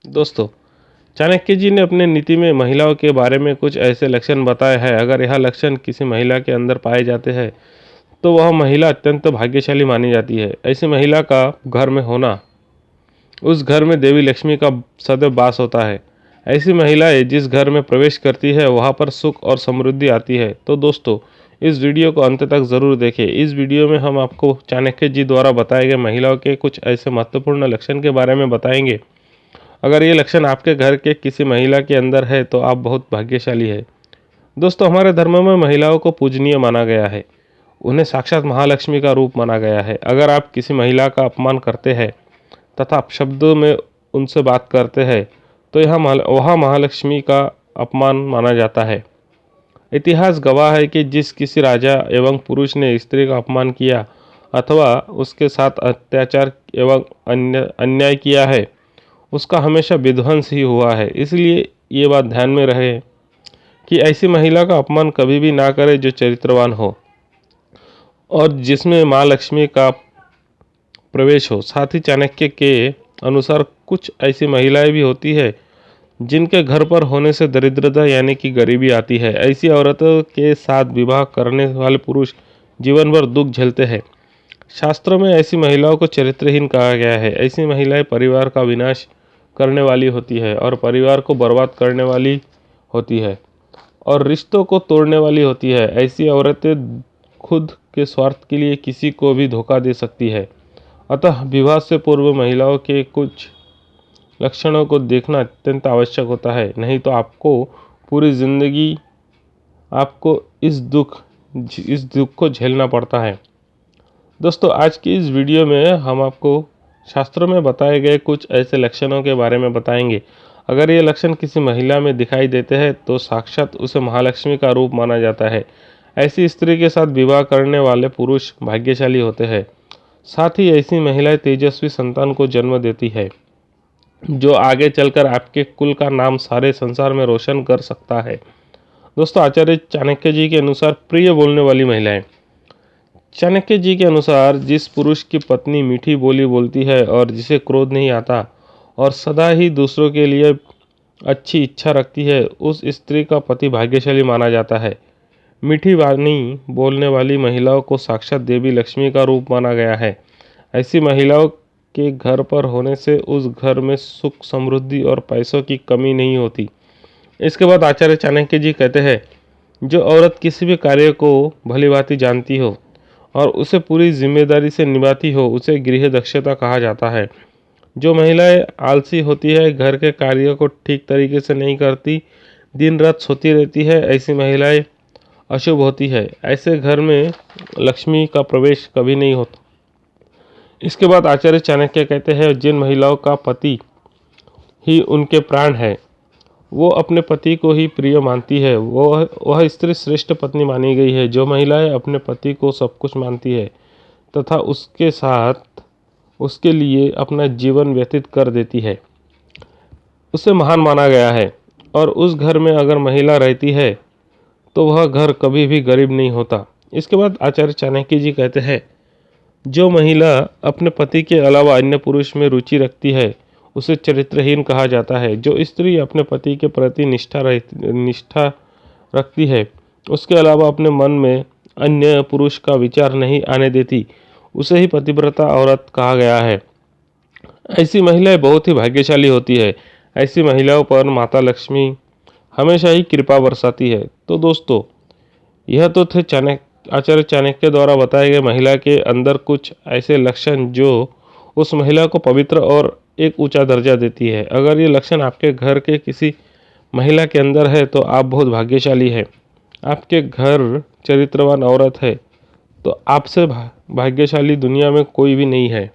दोस्तों, चाणक्य जी ने अपने नीति में महिलाओं के बारे में कुछ ऐसे लक्षण बताए हैं। अगर यह लक्षण किसी महिला के अंदर पाए जाते हैं तो वह महिला अत्यंत भाग्यशाली मानी जाती है। ऐसी महिला का घर में होना, उस घर में देवी लक्ष्मी का सदैव वास होता है। ऐसी महिलाएं जिस घर में प्रवेश करती है वहां पर सुख और समृद्धि आती है। तो दोस्तों, इस वीडियो को अंत तक ज़रूर देखें। इस वीडियो में हम आपको चाणक्य जी द्वारा बताए गए महिलाओं के कुछ ऐसे महत्वपूर्ण लक्षण के बारे में बताएंगे। अगर ये लक्षण आपके घर के किसी महिला के अंदर है तो आप बहुत भाग्यशाली है। दोस्तों, हमारे धर्म में महिलाओं को पूजनीय माना गया है। उन्हें साक्षात महालक्ष्मी का रूप माना गया है। अगर आप किसी महिला का अपमान करते हैं तथा शब्दों में उनसे बात करते हैं तो वह महालक्ष्मी का अपमान माना जाता है। इतिहास गवाह है कि जिस किसी राजा एवं पुरुष ने स्त्री का अपमान किया अथवा उसके साथ अत्याचार एवं अन्याय किया है, उसका हमेशा विध्वंस ही हुआ है। इसलिए ये बात ध्यान में रहे कि ऐसी महिला का अपमान कभी भी ना करे जो चरित्रवान हो और जिसमें माँ लक्ष्मी का प्रवेश हो। साथ ही चाणक्य के अनुसार कुछ ऐसी महिलाएं भी होती है जिनके घर पर होने से दरिद्रता यानी कि गरीबी आती है। ऐसी औरतों के साथ विवाह करने वाले पुरुष जीवन भर दुख झेलते हैं। शास्त्रों में ऐसी महिलाओं को चरित्रहीन कहा गया है। ऐसी महिलाएं परिवार का विनाश करने वाली होती है और परिवार को बर्बाद करने वाली होती है और रिश्तों को तोड़ने वाली होती है। ऐसी औरतें खुद के स्वार्थ के लिए किसी को भी धोखा दे सकती है। अतः विवाह से पूर्व महिलाओं के कुछ लक्षणों को देखना अत्यंत आवश्यक होता है, नहीं तो आपको पूरी जिंदगी आपको इस दुख को झेलना पड़ता है। दोस्तों, आज की इस वीडियो में हम आपको शास्त्रों में बताए गए कुछ ऐसे लक्षणों के बारे में बताएंगे। अगर ये लक्षण किसी महिला में दिखाई देते हैं तो साक्षात उसे महालक्ष्मी का रूप माना जाता है। ऐसी स्त्री के साथ विवाह करने वाले पुरुष भाग्यशाली होते हैं। साथ ही ऐसी महिलाएं तेजस्वी संतान को जन्म देती है जो आगे चलकर आपके कुल का नाम सारे संसार में रोशन कर सकता है। दोस्तों, आचार्य चाणक्य जी के अनुसार प्रिय बोलने वाली महिलाएं। चाणक्य जी के अनुसार जिस पुरुष की पत्नी मीठी बोली बोलती है और जिसे क्रोध नहीं आता और सदा ही दूसरों के लिए अच्छी इच्छा रखती है, उस स्त्री का पति भाग्यशाली माना जाता है। मीठी वाणी बोलने वाली महिलाओं को साक्षात देवी लक्ष्मी का रूप माना गया है। ऐसी महिलाओं के घर पर होने से उस घर में सुख, समृद्धि और पैसों की कमी नहीं होती। इसके बाद आचार्य चाणक्य जी कहते हैं, जो औरत किसी भी कार्य को भलीभांति जानती हो और उसे पूरी जिम्मेदारी से निभाती हो, उसे गृह दक्षता कहा जाता है। जो महिलाएं आलसी होती है, घर के कार्यों को ठीक तरीके से नहीं करती, दिन रात सोती रहती है, ऐसी महिलाएं अशुभ होती है। ऐसे घर में लक्ष्मी का प्रवेश कभी नहीं होता। इसके बाद आचार्य चाणक्य कहते हैं, जिन महिलाओं का पति ही उनके प्राण है, वो अपने पति को ही प्रिय मानती है, वह स्त्री श्रेष्ठ पत्नी मानी गई है। जो महिलाएं अपने पति को सब कुछ मानती है तथा उसके साथ उसके लिए अपना जीवन व्यतीत कर देती है, उसे महान माना गया है। और उस घर में अगर महिला रहती है तो वह घर कभी भी गरीब नहीं होता। इसके बाद आचार्य चाणक्य जी कहते हैं, जो महिला अपने पति के अलावा अन्य पुरुष में रुचि रखती है उसे चरित्रहीन कहा जाता है। जो स्त्री अपने पति के प्रति निष्ठा रखती है, उसके अलावा अपने मन में अन्य पुरुष का विचार नहीं आने देती, उसे ही पतिव्रता औरत कहा गया है। ऐसी महिलाएं बहुत ही भाग्यशाली होती है। ऐसी महिलाओं पर माता लक्ष्मी हमेशा ही कृपा बरसाती है। तो दोस्तों, यह तो थे आचार्य चाणक्य द्वारा बताए गए महिला के अंदर कुछ ऐसे लक्षण जो उस महिला को पवित्र और एक ऊंचा दर्जा देती है। अगर ये लक्षण आपके घर के किसी महिला के अंदर है तो आप बहुत भाग्यशाली है। आपके घर चरित्रवान औरत है तो आपसे भाग्यशाली दुनिया में कोई भी नहीं है।